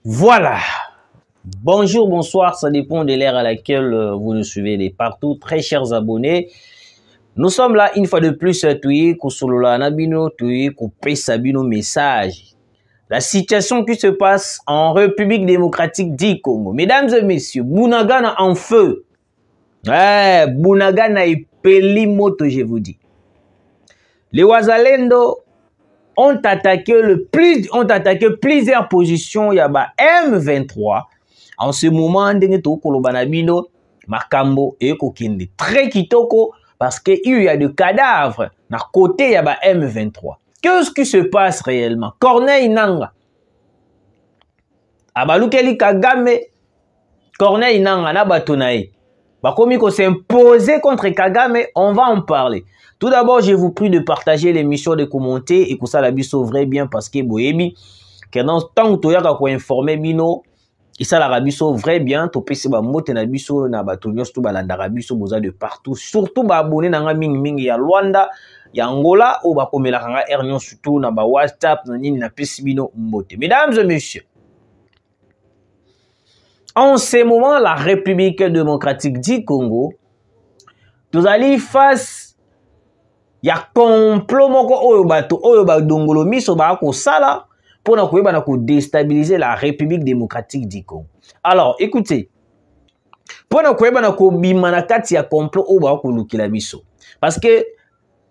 Voilà. Bonjour, bonsoir, ça dépend de l'ère à laquelle vous nous suivez de partout. Très chers abonnés, nous sommes là une fois de plus, message. La situation qui se passe en République démocratique du Congo. Mesdames et messieurs, Bunagana en feu. Ouais, Bunagana et Pelimoto, je vous dis. Les Wazalendo ont attaqué plusieurs positions. Il y a M23. En ce moment, Makambo et Kokinde. Très kitoko parce qu'il y a des cadavres à côté, il y a M23. Qu'est-ce qui se passe réellement? Corneille Nanga. Abalukeli Kagame. Corneille Nanga, Nabatonae. Comme il s'imposer contre Kagame, on va en parler. Tout d'abord, je vous prie de partager l'émission, de commenter et que ça la biso vrai bien parce que boyebi que dans tant que tu as informer bino et ça la biso vrai bien to pese ba mote na biso na bato nyonso balanda biso boza de partout, surtout ba abonné na mingi mingi ya Rwanda ya Angola ou ba komela kanga ernion surtout na ba WhatsApp na nini na pese bino mbote. Mesdames et messieurs, en ce moment, la République démocratique du Congo, nous allons face il y a complot dongolo miso ba ko sala pour na ko déstabiliser la République démocratique du Congo. Alors, écoutez, pour na ko bimana kati ya complot o ba ko lukila biso. Parce que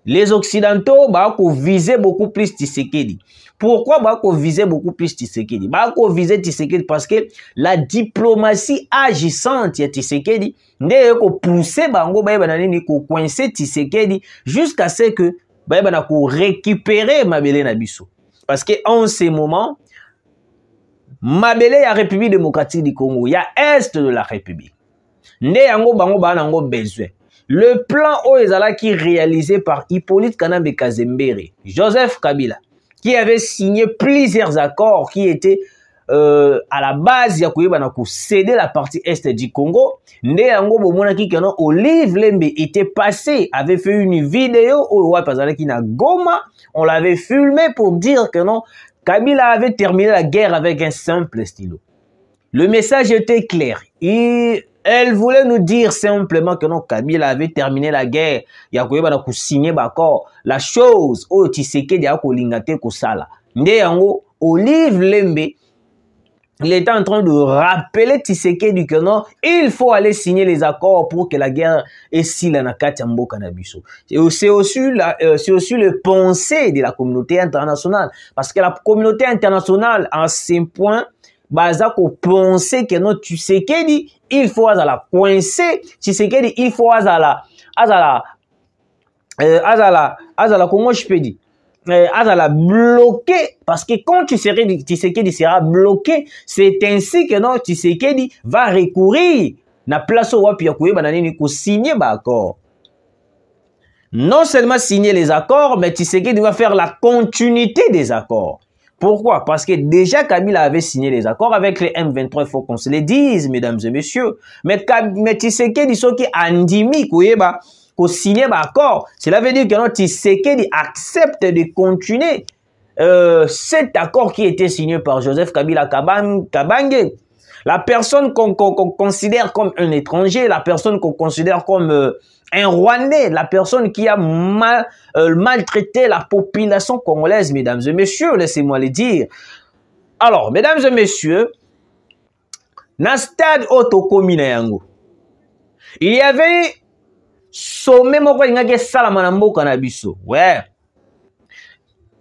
les Occidentaux ba ko viser beaucoup plus Tshisekedi. Pourquoi ba ko viser beaucoup plus Tshisekedi? Ba ko viser Tshisekedi parce que la diplomatie agissante ya Tshisekedi ndé ko pousser bango ba na nini ko coincer Tshisekedi jusqu'à ce que ba na ko récupérer mabele na biso. Parce que en ce moment mabele ya République démocratique du Congo, ya est de la République. Ndé yango bango ba nango besoin. Le plan Oezala qui réalisé par Hippolyte Kanambe Kazembere, Joseph Kabila, qui avait signé plusieurs accords qui étaient à la base ya céder la partie est du Congo. Néango Bomonaki Kano Olive Lembe était passé, avait fait une vidéo au qui na Goma, on l'avait filmé pour dire que non, Kabila avait terminé la guerre avec un simple stylo. Le message était clair. Elle voulait nous dire simplement que non, Kabila avait terminé la guerre. Il y a signé d'accord. La chose, oh, Tshisekedi a kolingate kosala. Ndeyango, Olive Lembe, il était en train de rappeler Tshisekedi que non, il faut aller signer les accords pour que la guerre est si la nakati mboka na biso. C'est aussi le pensée de la communauté internationale. Parce que la communauté internationale, en ces points, baza ko penser que non Tshisekedi il faut la coincer, Tshisekedi il faut comment je peux dire la bloquer parce que quand Tshisekedi sera bloqué, c'est ainsi que non Tshisekedi va recourir na place au wapi ya koyeba na nini ko signer ba accord. Non seulement signer les accords, mais Tshisekedi va faire la continuité des accords. Pourquoi? Parce que déjà Kabila avait signé les accords avec les M23, il faut qu'on se le dise, mesdames et messieurs. Mais Tshisekedi soki andimi koyeba ko signer l'accord. Cela veut dire que non Tshisekedi accepte de continuer cet accord qui était signé par Joseph Kabila Kabange. La personne qu'on considère comme un étranger, la personne qu'on considère comme un Rwandais, la personne qui a maltraité la population congolaise, mesdames et messieurs, laissez-moi le dire. Alors, mesdames et messieurs, dans stade Otokomi na yango, il y avait sommet moko ingaki salama na mboka na biso. Ouais.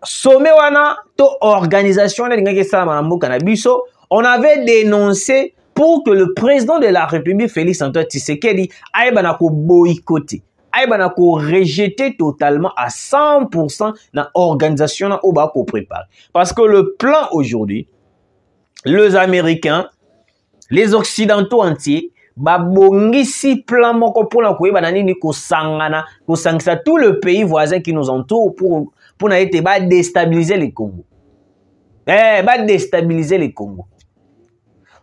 Sommet wana to organisation na ingaki salama na mboka na biso, on avait dénoncé pour que le président de la République, Félix Antoine Tshisekedi, aille boycotter, aille rejeter totalement à 100% dans l'organisation au bas qu'on prépare. Parce que le plan aujourd'hui, les Américains, les Occidentaux entiers, babongisi plan moko pona koyeba na nini kosangana kosangisa tout le pays voisin qui nous entoure pour na ete ba déstabiliser le Congo. Ba déstabiliser le Congo.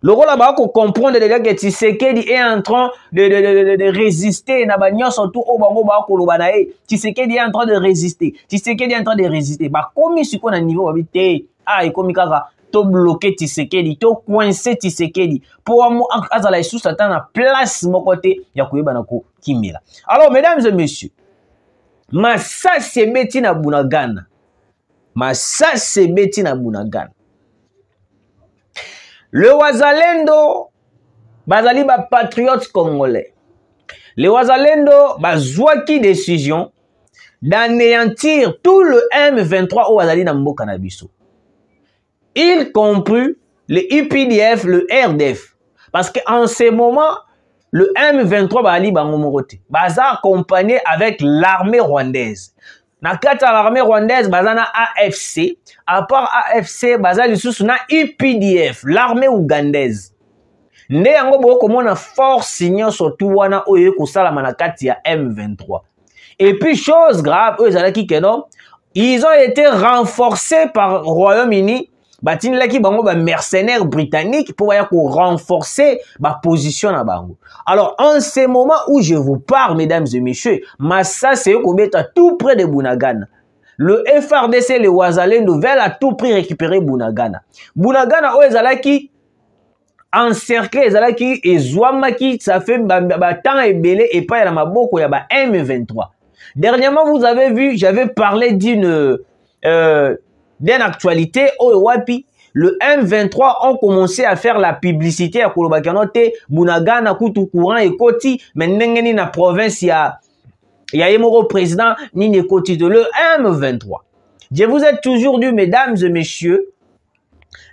Le rôle là-bas, qu'on comprend déjà que Tshisekedi est en train de résister. Surtout au Bango Kolobanae. Tshisekedi est en train de résister. Tshisekedi est en train de résister. Bah, comme il suit qu'on a niveau habité, et comme il to bloqué Tshisekedi, to coincé Tshisekedi. Pour azala sous satan na place mon côté, ya kuyebanako kimila. Alors, mesdames et messieurs, Massa sebeti na Bunagana. Massa sebeti na Bunagana. Le Wazalendo, bazali ba patriotes congolais. Le Wazalendo, bazwaki décision d'anéantir tout le M23 au Wazali na mboka na biso. Y compris le IPDF, le RDF. Parce qu'en ce moment, le M23 bazali bango morote. Baza accompagné avec l'armée rwandaise. Na kata l'armée rwandaise, bazana AFC. À part AFC, bazali sous na IPDF, l'armée ougandaise. Nde yango boko mona force nyonso tu wana oyo kosala manakati ya M23. Et puis chose grave, eux zalaki keno, ils ont été renforcés par Royaume-Uni, batini laki bango ba mercenaires britanniques pour ya ko renforcer ba position na bango. Alors en ce moment où je vous parle mesdames et messieurs, Massa c'est kobeta tout près de Bunagana. Le FRDC, le Wazalendo veulent à tout prix récupérer Bunagana. Bunagana, oh, ezalaki encerclé, ezalaki ezwamaki, ça fait temps et belé et pas la maboko ya ba M23. Dernièrement, vous avez vu, j'avais parlé d'une actualité, oh, wapi, le M23 ont commencé à faire la publicité à Kolobakanote, Bunagana, Koutou Courant et Koti, mais n'engeni na province ya. Il y a un président Nini Koti de le M23. Je vous ai toujours dit, mesdames et messieurs,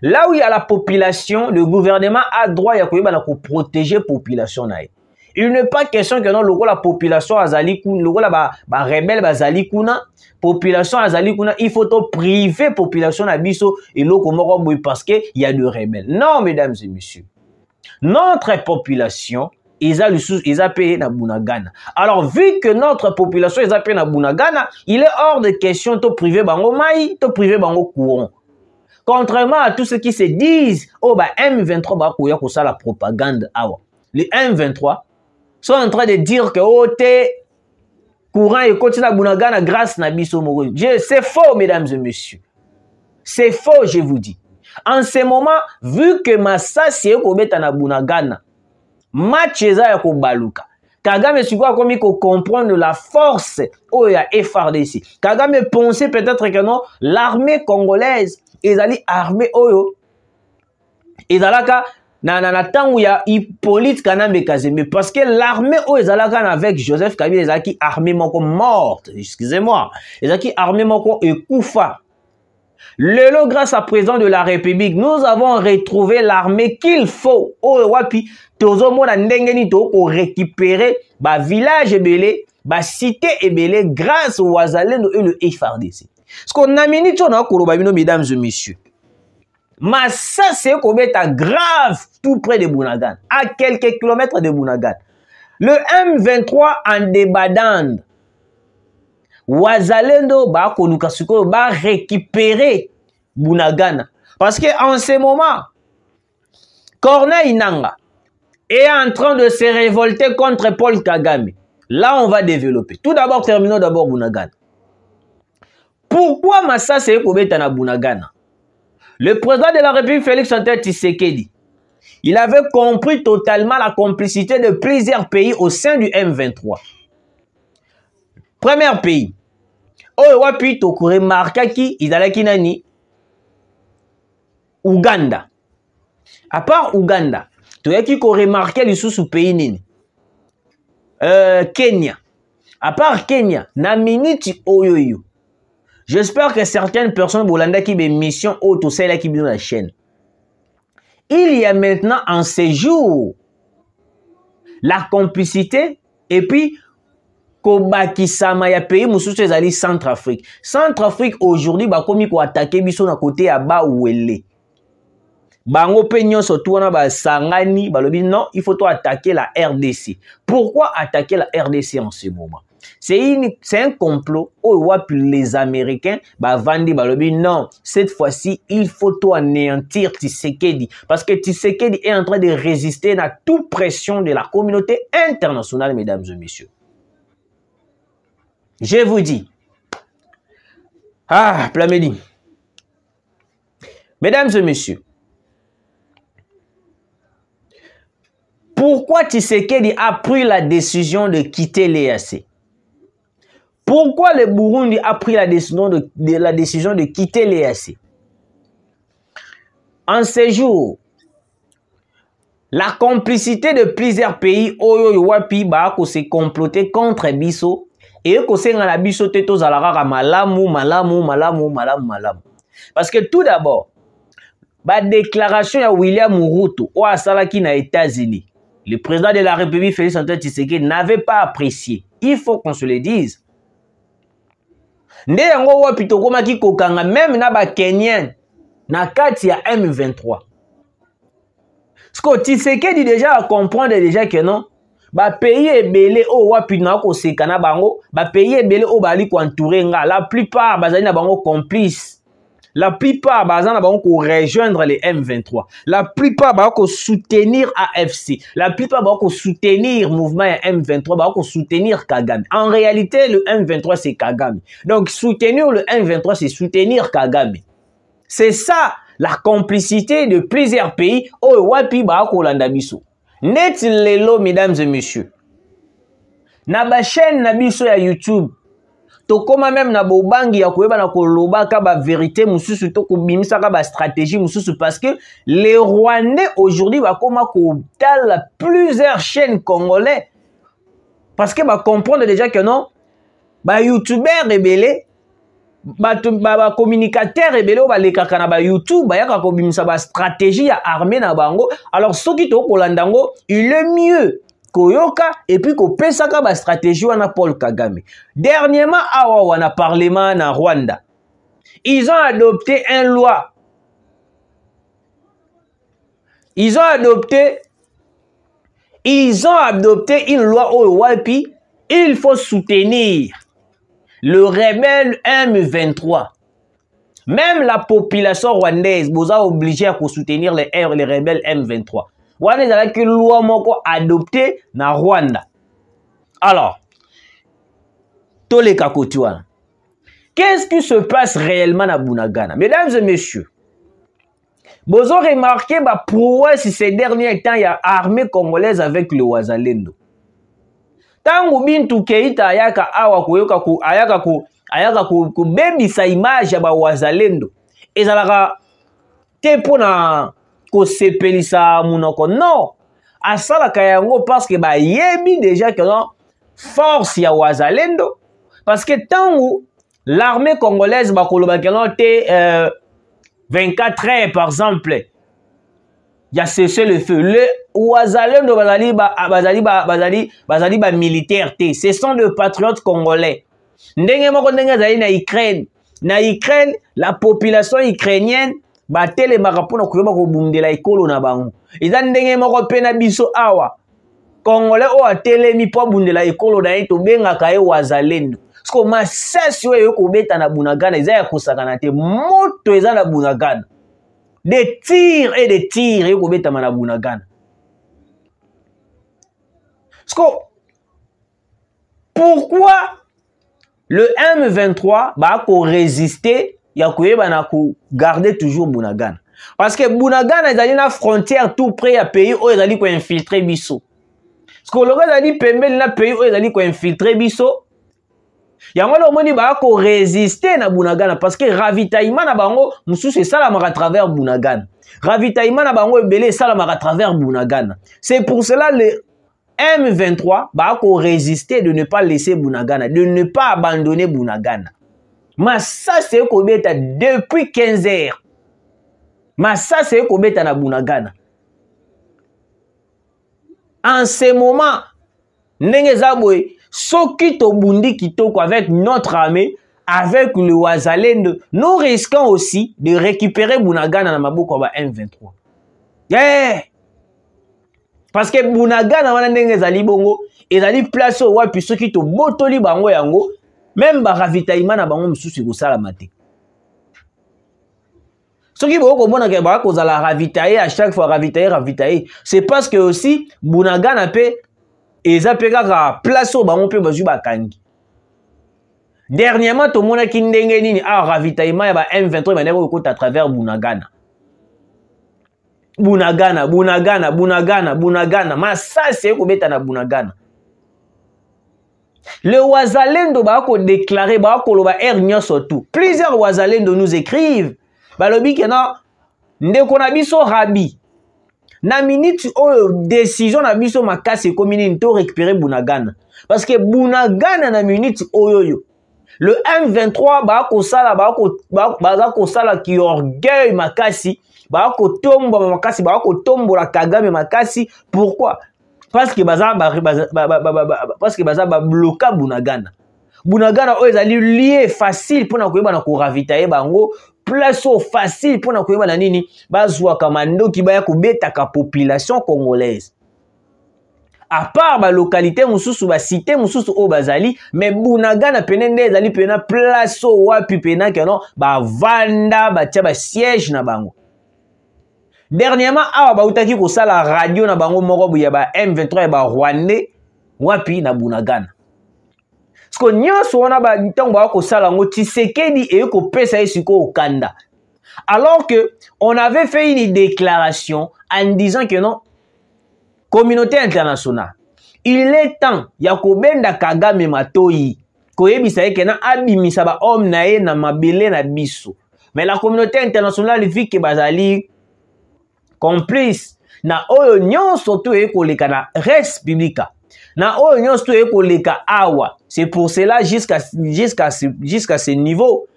là où il y a la population, le gouvernement a droit à protéger la population. Il n'est pas question que non, la population azali kuna, la rebelle azali kuna, population azali kuna, il faut priver la population abisso et l'autre parce qu'il y a des rebelles. Non, mesdames et messieurs, notre population ils ont payé na Bunagana. Alors, vu que notre population ils ont payé na Bunagana, il est hors de question de priver bango maï, de priver bango courant. Contrairement à tous ceux qui se disent, oh bah M23 bah kouya ko ça la propagande awa. Les M23 sont en train de dire que oh t'es courant et continue na Bunagana grâce na biso moko. C'est faux mesdames et messieurs. C'est faux je vous dis. En ce moment, vu que Massa c'est ko beta na Bunagana, match eza ya kobaluka. Kagame sikoa komi ko comprendre la force o ya FRDC. Kagame pensait peut-être que non, l'armée congolaise ezali armée oyo ezalaka na tangu ya Hippolyte Kanambe Kazembe parce que l'armée oyo ezalaka avec Joseph Kabila ezalaki armée moko morte, excusez-moi. Ezalaki armée moko ekufa. Lelo, grâce à président de la République, nous avons retrouvé l'armée qu'il faut. Oh, wapi, tozo mona ndengeni to ko récupérer ba village ebele, ba cité ebele grâce au Wazalendo et le FRDC. Ce qu'on a mis na koloba bino mesdames et messieurs. Massa c'est kobeta grave tout près de Bunagana, à quelques kilomètres de Bunagana. Le M23 en débandade. Wazalendo ba koluka siko ba récupérer Bunagana parce que en ce moment Corneille Nangaa est en train de se révolter contre Paul Kagame. Là on va développer. Tout d'abord terminons d'abord Bunagana. Pourquoi Massa c'est kobeta na Bunagana? Le président de la République Félix Antoine Tshisekedi, il avait compris totalement la complicité de plusieurs pays au sein du M23. Premier pays. Oh, wapi to remarqué qui izalaki nani? Ouganda. À part Ouganda, to yaki ko remarqué les sous pays nini? Kenya. À part Kenya, na minute oyoyo. J'espère que certaines personnes bolanda qui be mission auto celle qui bien la chaîne. Il y a maintenant en séjour la complicité et puis Kobakisama ya pays mususu ezali Centrafrique. Centrafrique aujourd'hui ba komi ko attaquer biso na côté ya ba ouele. bango pe nyonso tourna ba sangani balobi non, il faut attaquer la RDC. Pourquoi attaquer la RDC en ce moment? C'est un complot où les Américains vandi balobi non, cette fois-ci il faut anéantir Tshisekedi parce que Tshisekedi est en train de résister à toute pression de la communauté internationale, mesdames et messieurs. Je vous dis, Plamedi, mesdames et messieurs, pourquoi Tshisekedi a pris la décision de quitter l'EAC? Pourquoi le Burundi a pris la décision de quitter l'EAC? En ces jours, la complicité de plusieurs pays s'est complotée contre Bisso et que Bisso malamu. Parce que tout d'abord, la déclaration de William Ruto au Asalaki na États-Unis, le président de la République Félix Antoine Tshisekedi n'avait pas apprécié. Il faut qu'on se le dise. Nde yango wapi tokomaki kokanga même na ba Kenyan na kati ya M23. Ce que Tshisekedi déjà à comprendre déjà que non, ba pays ebele o wapi na ko sekana bango, ba pays ebele o bali ko entourer nga, la plupart bazali na bango complice. La plupart bazana bango ko rejoindre les M23. La plupart ba ko soutenir AFC. La plupart ba ko soutenir mouvement M23, ba ko soutenir Kagame. En réalité, le M23 c'est Kagame. Donc soutenir le M23 c'est soutenir Kagame. C'est ça la complicité de plusieurs pays au wapi ba ko landa biso. Net lelo, mesdames et messieurs. Na ba chaîne na biso ya YouTube. Tokoma même na bobangi ya koyeba na koloba ka ba vérité mususu to kobimisa ka ba stratégie mususu parce que les Rwandais aujourd'hui va koma ko tal plusieurs chaînes congolais parce que ba comprendre déjà que non ba youtubeur rebelle ba communicateur rebelle ba lekaka na ba YouTube ba yaka kobimisa ba stratégie ya armée na bango. Alors soki to kolandango il est mieux Koyoka et puis ko pesaka ba stratégie wana Paul Kagame. Dernièrement awa wana parlement na Rwanda. Ils ont adopté une loi. Ils ont adopté une loi au wapi, il faut soutenir le rebelle M23. Même la population rwandaise vous a obligé à soutenir les rebelles M23. Wana ezalaki loi moko adopté na Rwanda. Alors, toleka koti wana. Qu'est-ce qui se passe réellement na Bunagana? Mesdames et messieurs, vous avez remarqué bah prouesse ces derniers temps il y a armée congolaise avec le Wazalendo. Tangu Bintu Keita ayaka awa koyoka ku ayaka ku bebisa image ya ba Wazalendo. Ezalaka te pona ko sepelisa munoko non asala kayango parce que ba yebi déjà que non force ya Wazalendo parce que tangu l'armée congolaise ba koloba que non te 24 heures par exemple il y a cessé le feu le Wazalendo bazali ba militaire te ce sont des patriotes congolais ndenge moko ndenge zali na Ukraine la population ukrainienne batele makapona kuyoba ko bundela ekolo na bango eza ndenge moko pena biso awa congolais o atelemi po bundela ekolo na to bengaka e Wazalendo parce que masasi oyo ko beta na Bunagana eza ya kosakana te moto eza na Bunagana des tirs et des tirs yo ko beta na Bunagana parce que pourquoi le M23 ba ko résister ya koyeba na ko garder toujours Bunagana parce que Bunagana ezali na frontière tout près ya pays o ezali ko infiltrer biso parce que loka ezali pembeli na pays o ezali ko infiltrer biso yango lo moni ba ko résister na Bunagana parce que ravitaillement na bango mususu esalamaka à travers Bunagana ravitaillement na bango ebele esalamaka à travers Bunagana. C'est pour cela le M23 ba ko résister de ne pas laisser Bunagana, de ne pas abandonner Bunagana. Mais ça c'est kobeta depuis 15 heures. Mais ça c'est kobeta na Bunagana. En ce moment, ndenge zaboy soki to bundi kitoko avec notre armée, avec le Wazalendo, nous risquons aussi de récupérer Bunagana na maboko ba M23. Yeah. Parce que Bunagana wana ndenge ezali bongo, ezali place au wapi soki to botoli bango yango, même ba ravitaillement na bango mususu ekosalama te. Soki boko komona ke ba kozala ravitailler à chaque fois ravitailler, c'est parce que aussi Bunagana pe eza pe kaka place au bango pe bazwi bakangi. Dernièrement to mona ki ndenge nini ravitaillement ya ba M23 ba ndeko ko à travers Bunagana. Bunagana, masasi ekobeta na Bunagana. Le Wazalendo bako déclaré bako loba nyonso tout. Plusieurs Wazalendo nous écrivent balobi kena ndeko na biso rabi. Na minute o décision na biso makasi komini to récupérer Bunagana. Parce que Bunagana na minute oyoyo. Le M23 bako sala ki orgueil makasi. Bako tombo makasi, bako tombo la Kagame makasi. Pourquoi? Parce que baza bloqué Bunagana. Bunagana ezali lié facile pour na koyeba na ko ravitailler bango, place facile pour na koyeba na nini bazwa kamando ki baya kubeta ka population congolaise. À part ba localité mususu ba cité mususu o bazali, mais Bunagana penende ezali pena place wapi pena keno ba vanda ba tia ba siège na bango. Dernièrement, bautaki ko sala radio na bango moko ya ba M23 ya ba Rwandais wapi na Bunagana. Sko nyonso wana ba ntango ba ko sala ngo Tshisekedi e ko pesa esiko okanda. Alors que on avait fait une déclaration en disant que non, communauté internationale, il est temps ya ko benda Kagame matoyi ko yebisa ke na abimisa ba homme na ye na mabele na biso. Mais la communauté internationale vit que bazali complice na oyo nyonso to ekoleka na res publica na oyo nyonso to ekoleka awa. C'est pour cela jusqu'à ce niveau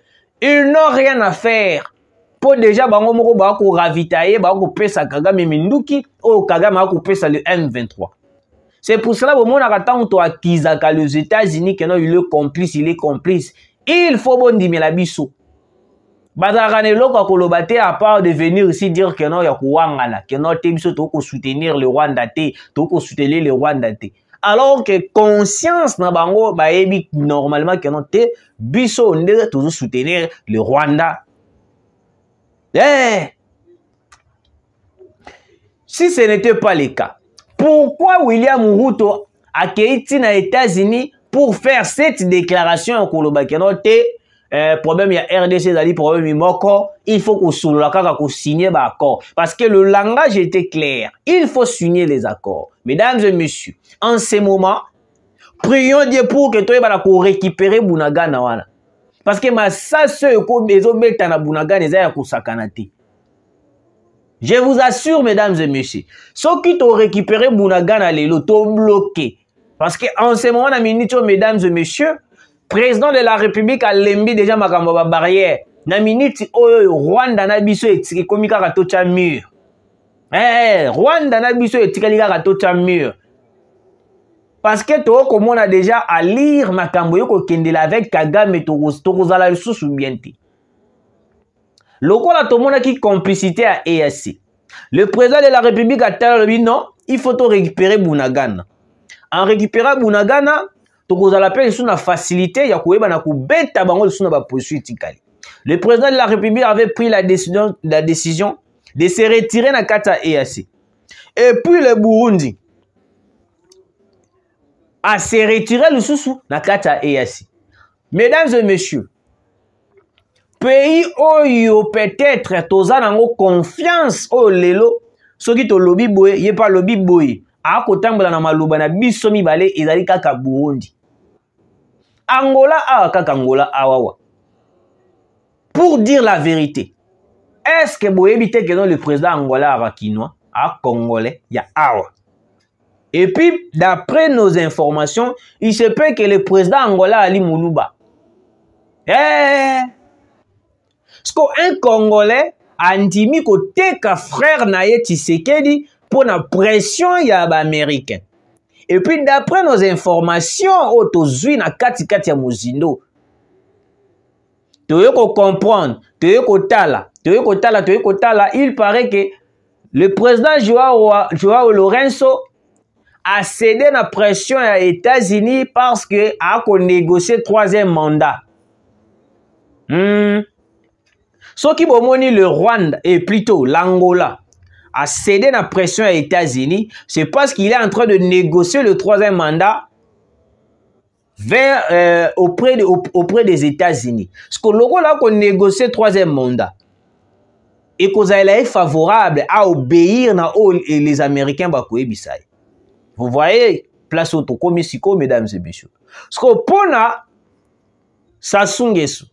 ils n'ont rien à faire pour déjà bango moko ba ko ravitailler ba ko pesa Kagame minduki o Kagame ba ko pesa le M23. C'est pour cela au monde attend to akizaka les États-Unis que non il est complice il faut bondimi la biso. Bazarane loko kolobate à part de venir ici dire que non ya kuwangala que non te biso to ko soutenir le Rwanda te to ko soutenir le Rwanda te, alors que conscience na bango ba ebi normalement que non te biso nde to soutenir le Rwanda. Si ce n'était pas le cas, pourquoi William Ruto a été aux États-Unis pour faire cette déclaration en koloba que non te problème il y a RDC zali problème moko, il faut qu'on signe ba accord parce que le langage était clair, il faut signer les accords. Mesdames et messieurs, en ce moment prions Dieu pour que toi bala ko récupérer Bunagana wana, parce que ma sase ko bezo beta na Bunagana eza ya ko sakanate. Je vous assure mesdames et messieurs, ceux qui t'ont récupéré Bunagana lelo t'ont bloqué parce que en ce moment na minute mesdames et messieurs, président de la République a lembi déjà makambo ba barrière. Na minute oyo Rwanda na biso etiki komika ka tocha mur. Rwanda na biso etikali ka tocha mur. Parce que to komona déjà à lire makambo yoko kendela avec Kagame to kozala lisusu bienti. Lokola to mona ki complicité à EAC. Le président de la République a dit non, il faut to récupérer Bunagana. En récupérant Bunagana, la facilité ya koyeba na kubeta bango suna ba poursuite kali. Le président de la République avait pris la décision de se retirer na kata EAC. Et puis le Burundi a se retiré le sous na kata EAC. Mesdames et messieurs, pays oyo peut-être toza nango confiance o lelo soki to lobby boy ye pas lobby boy a kotambola na maloba na biso mibale ezali kaka Burundi. Angola kaka Angola awawa. Pour dire la vérité, est-ce que vous évitez que le président Angola Arakinois, a Congolais, ya awa? Et puis, d'après nos informations, il se peut que le président Angola Ali Moulouba. Parce qu'un Congolais a intimi côté ka frère Naye Tshisekedi pour la pression ya ba américain. Et puis d'après nos informations, autozui na kati ya Mozindo. Toyeko comprendre, toyeko tala, il paraît que le président Joao Lorenzo a cédé la pression aux États-Unis parce que a négocié troisième mandat. Ce qui bomoni le Rwanda et plutôt l'Angola a cédé la pression aux États-Unis, c'est parce qu'il est en train de négocier le troisième mandat auprès des États-Unis. Parce que le là qu'on négocie le troisième mandat et qu'on est favorable à obéir et les Américains bakoye bisai. Vous voyez, place au Tokomissiko, mesdames et messieurs. Parce que pour Sassou Nguesso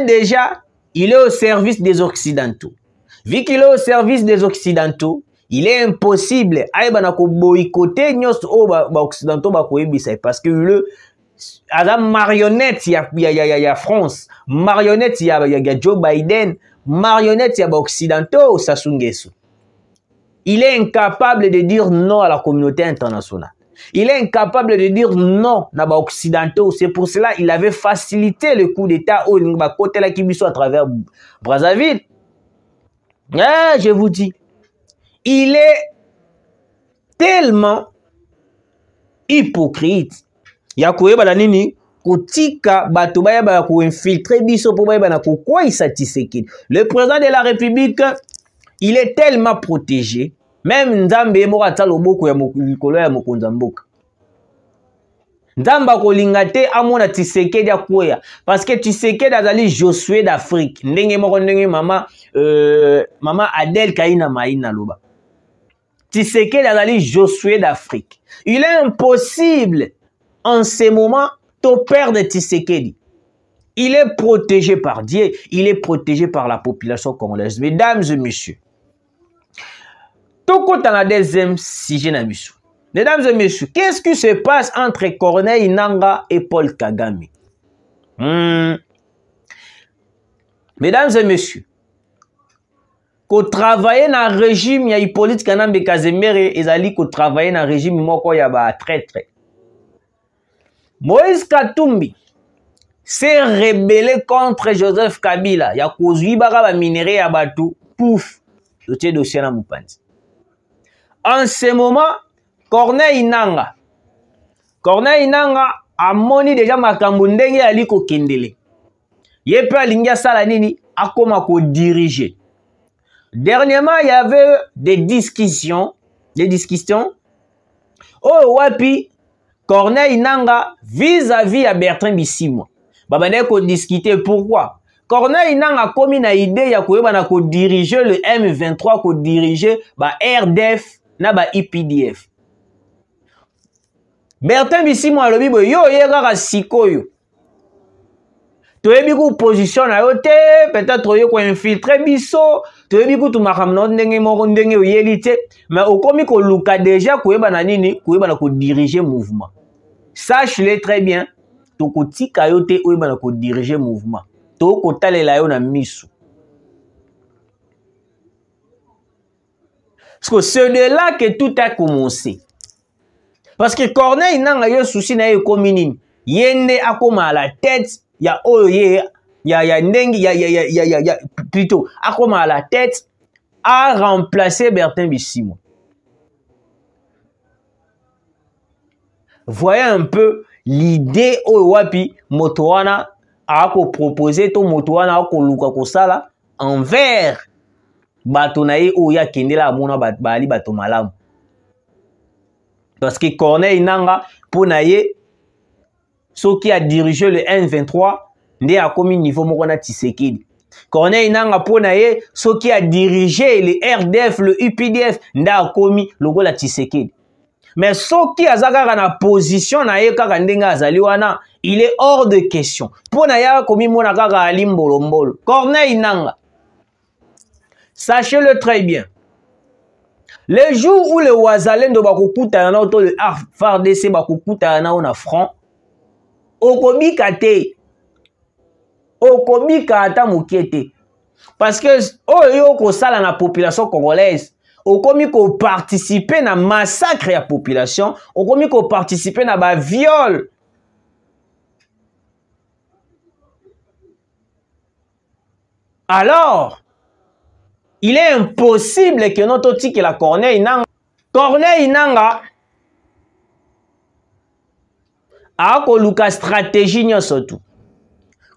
déjà, il est au service des Occidentaux. Vu qu'il est au service des Occidentaux, il est impossible à boycotter les Occidentaux parce que le marionnette, il y a France, marionnette, il y a Joe Biden, marionnette, il y a Occidentaux, Sassou Nguesso. Il est incapable de dire non à la communauté internationale. Il est incapable de dire non à les Occidentaux. C'est pour cela qu'il avait facilité le coup d'État au côté la Kibiso à travers Brazzaville. Je vous dis, il est tellement hypocrite. Il y a quoi balanini kotika bato baya ba ko infiltrer biso pour baya na ko quoi il satisfait. Le président de la République, il est tellement protégé. Même Nzambe moko talo boko ya mokolo ya mokonza mboka. Nzamba kolinga te amona Tshisekedi akoya parce que Tshisekedi azali Josué d'Afrique. Ndenge moko ndenge mama Adèle Kaina Maïna loba. Tshisekedi azali Josué d'Afrique. Il est impossible en ce moment de perdre Tshisekedi. Il est protégé par Dieu, il est protégé par la population congolaise. Mesdames et messieurs, tout compte dans la deuxième sujet na biso. Mesdames et messieurs, qu'est-ce qui se passe entre Corneille Nangaa et Paul Kagame? Mesdames et messieurs, qu'on travaille dans le régime, il y a Hippolyte Kanambe Kazemere, et Zali qu'on travaille dans le régime, il y a traître. Moïse Katumbi s'est rebellé contre Joseph Kabila. Il y a Kozui Baraba minéré à Batou, pouf, le dossier na Mupandi. En ce moment, Corneille Nangaa a moni déjà makambo ndenge ali ko kendele. Yepe alingia sala nini akoma ko diriger. Dernièrement, il y avait des discussions. Oh wapi Corneille Nangaa vis-à-vis à Bertrand Bisimwa. Babane ko discuter pourquoi Corneille Nangaa komi na idée ya koyeba na ko diriger le M23 ko diriger ba RDF na ba IPDF. Bertrand Bisimwa alobi bo yo yekaka sikoyo. Toyebi ku position na yo te, peut-être yo ko infiltrer biso, toyebi ku tumakamno ndenge moko ndenge oyeli te, mais okomi ko luka déjà koyeba na nini, koyeba na ko diriger mouvement. Sache-le très bien, to ko tika yo te oyeba na ko diriger mouvement. To ko talela yo na misu. Parce que c'est de là que tout a commencé. Parce que Corneille Nangaa yo souci na yo komini, yende akoma à la tête, ya oye, ya ndengi, ya plutôt akoma à la tête a remplacé Bertrand Bisimwa. Voyez un peu l'idée wapi motoana a proposé to motoana a luka kosala envers bato na ye oya kendela amona bali bato malamu. Parce que Corneille Nangaa pour na ye ce qui a dirigé le M23 nde a commis niveau moko na Tshisekedi. Corneille Nangaa pour na ye ce qui a dirigé le RDF, le UPDF nde a commis logo la Tshisekedi. Mais ce qui a zaka na position na ye kaka ndenga azali wana, il est hors de question. Pour na ya commis mona kaka ali mbolombolo. Corneille Nangaa, sachez-le très bien. Le jour où le Wazalendo bakokuta na to le FARDC bakokuta na on front, okobika te. Okobika ata mokiete. Parce que oyo ko sala na population congolaise, okomi ko participer na massacre ya population, okomi ko participer na ba viol. Alors, il est impossible que notre tique la Corneille Nangaa. Corneille Nangaa a koluka stratégie nyonso tu.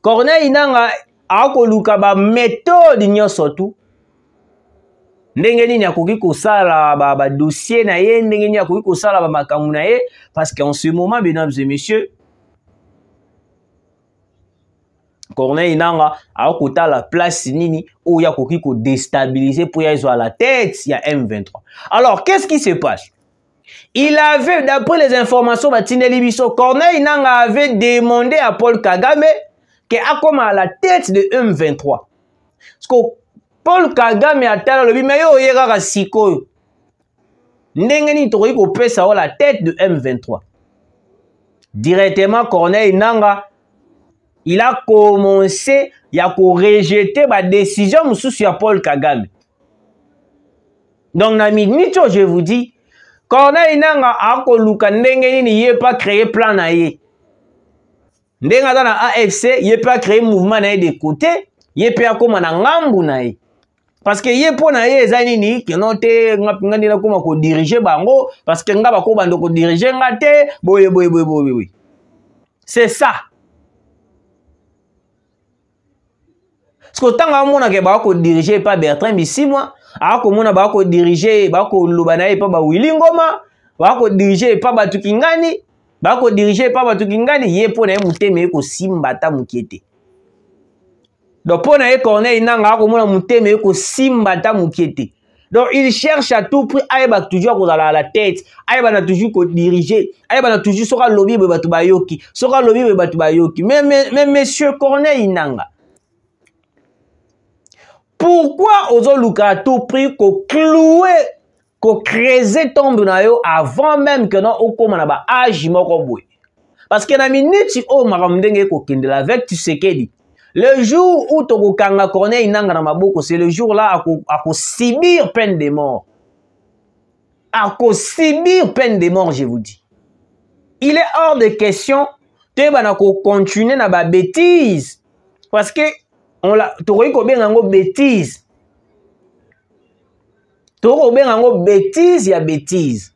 Corneille Nangaa a koluka ba méthode nyonso tu. Ndenge nini akoki kosala ba dossier na ye, ndenge nini akoki kosala ba makambo na ye, parce qu'en ce moment, mesdames et messieurs, Corneille Nangaa a kota la place nini où il y a koki ko déstabiliser pour y aller à la tête, il y a M23. Alors, qu'est-ce qui se passe? Il avait, d'après les informations, Corneille Nangaa avait demandé à Paul Kagame qu'il a comme à la tête de M23. Parce que Paul Kagame a tel le mais yo yega siko. Ndengeni tokoki ko pesa la tête de M23. Directement Corneille Nangaa il a commencé à rejeter la décision sur Paul Kagame. Donc, je vous dis, Corneille Nangaa a koluka ndenge nini yé pas créé plan na yé. Ndenge dans la AFC, yé pas créé mouvement na yé de côté, yé pas comme na ngambu na yé. Parce que yé po na yé ezali nini que note ngandi na koma ko diriger bango parce que ngaba ko bando ko diriger ngate boye. C'est ça. Parce que tant que bako diriger pas Bertrand Bisimwa, ako mona bako diriger bako lobanaye pas ba Willy Ngoma, bako diriger pas ba Tukingani, bako diriger pas ba Tukingani, yé po na muteme ko simbata mukete. Donc pour na Corneille Nangaa ako mona muteme ko simbata mukete. Donc il cherche à tout prix à toujours à la tête, à toujours diriger, à toujours sera lobby be batu bayoki, sera lobby be batu bayoki. Mais monsieur Corneille Nangaa, pourquoi Ozoluka à tout prix qu'on clouer, qu'on creuser tombe na yo avant même que non okoma na ba âge moko boy? Parce que na minute o makamdenge ko kendela avec Tshisekedi. Le jour où Tokokanga Corneille Nangaa na maboko, c'est le jour là à subir peine de mort. À subir peine de mort, je vous dis. Il est hors de question de continuer na ba bêtise. Parce que on l'a bêtise. Bêtise, il y a bêtise.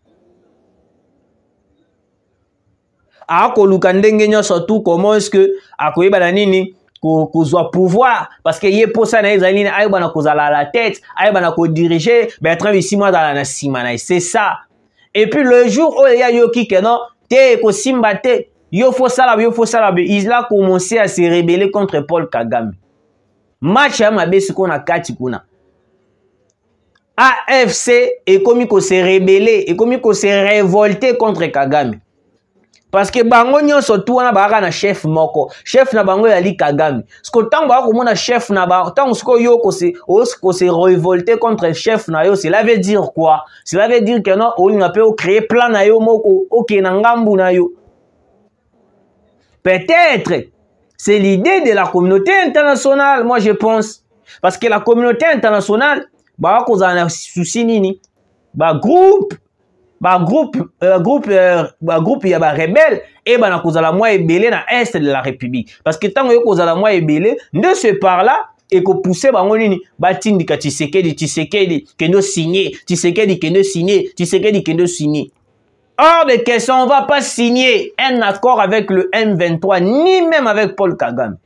A koluka ndenge nyonso tout comment est-ce que akoyeba na nini kozwa pouvoir parce que yé pour ça na ezali na ayeba na kozala la tête, ayeba na ko diriger Bertrand Bisimwa dans la simana. C'est ça. Et puis le jour où il y a yoki que non, te ko simbate, yo faut ça, il a commencé à se rebeller contre Paul Kagame. Match à ma bese qu'on a kati kuna. AFC est comme qu'on s'est rebellé, et comme qu'on s'est révolté contre Kagame. Parce que bango nyonso tu wana baka na chef moko. Chef na bango yali Kagame. Parce que tant bako mona chef na ba, tant ko yo ko se révolté contre chef na yo, cela veut dire quoi? Cela veut dire que non, on a peut créer plan na yo moko, OK na ngambu na yo. Peut-être c'est l'idée de la communauté internationale, moi je pense. Parce que la communauté internationale, bah cause un souci nini, groupe il y a rebelle et bah na cause la moi ébélé na est de la République. Parce que tant que cause la moi ébélé, de ce par là et que pousser bango nini, tindika Tshisekedi kendo signé, Tshisekedi kendo signé. Hors de question, on ne va pas signer un accord avec le M23, ni même avec Paul Kagame.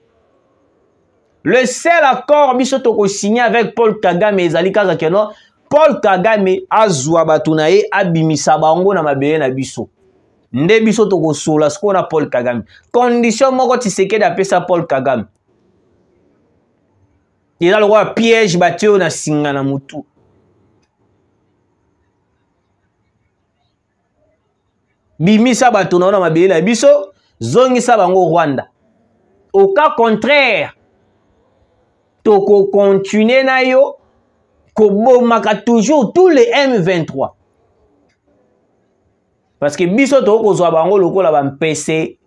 Le seul accord que signé avec Paul Kagame et Zali Kazakeno, Paul Kagame a zwa batunaye abimisa bango na mabeye na biso. Nde biso toko sola sko na Paul Kagame. Condition moko Tshisekedi apesa Paul Kagame. Il a le roi piège batio na singa na mutu. Bimisa batuna na mabele na biso zongisa bango Rwanda. Au cas contraire, toko continuer na yo kobomaka toujours tous les M23. Parce que biso toko zwa bango lokola ba mpese.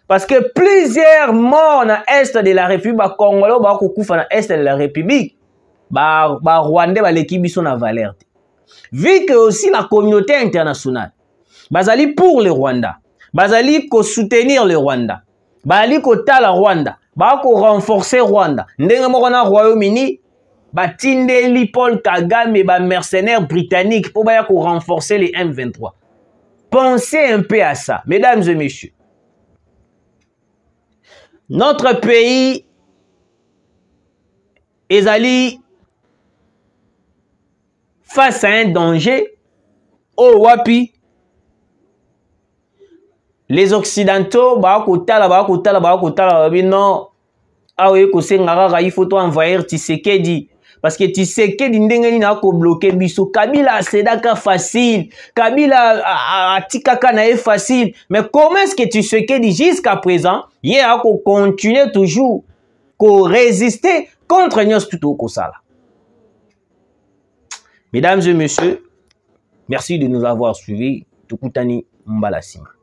Parce que plusieurs morts na est de la République ba Congolais ba kokufa na est de la République ba Rwandais ba leki biso na valeur. Vu que aussi la communauté internationale bazali pour le Rwanda, bazali ko soutenir le Rwanda, bazali ko tala Rwanda, ba ko renforcer Rwanda. Ndenge moko na Royaume-Uni, batindeli Paul Kagame ba mercenaires britanniques pour renforcer les M23. Pensez un peu à ça, mesdames et messieurs. Notre pays est allé face à un danger. Oh wapi, les occidentaux non. Ah oui, il faut envahir Tshisekedi. Parce que Tshisekedi n'a pas bloqué biso. Kabila a sedaka facile. Kabila a tikaka na facile. Mais comment est-ce que Tshisekedi jusqu'à présent, il a continué toujours à résister contre Nyos Tuto Kosala. Mesdames et messieurs, merci de nous avoir suivis. Tukutani Mbalasima.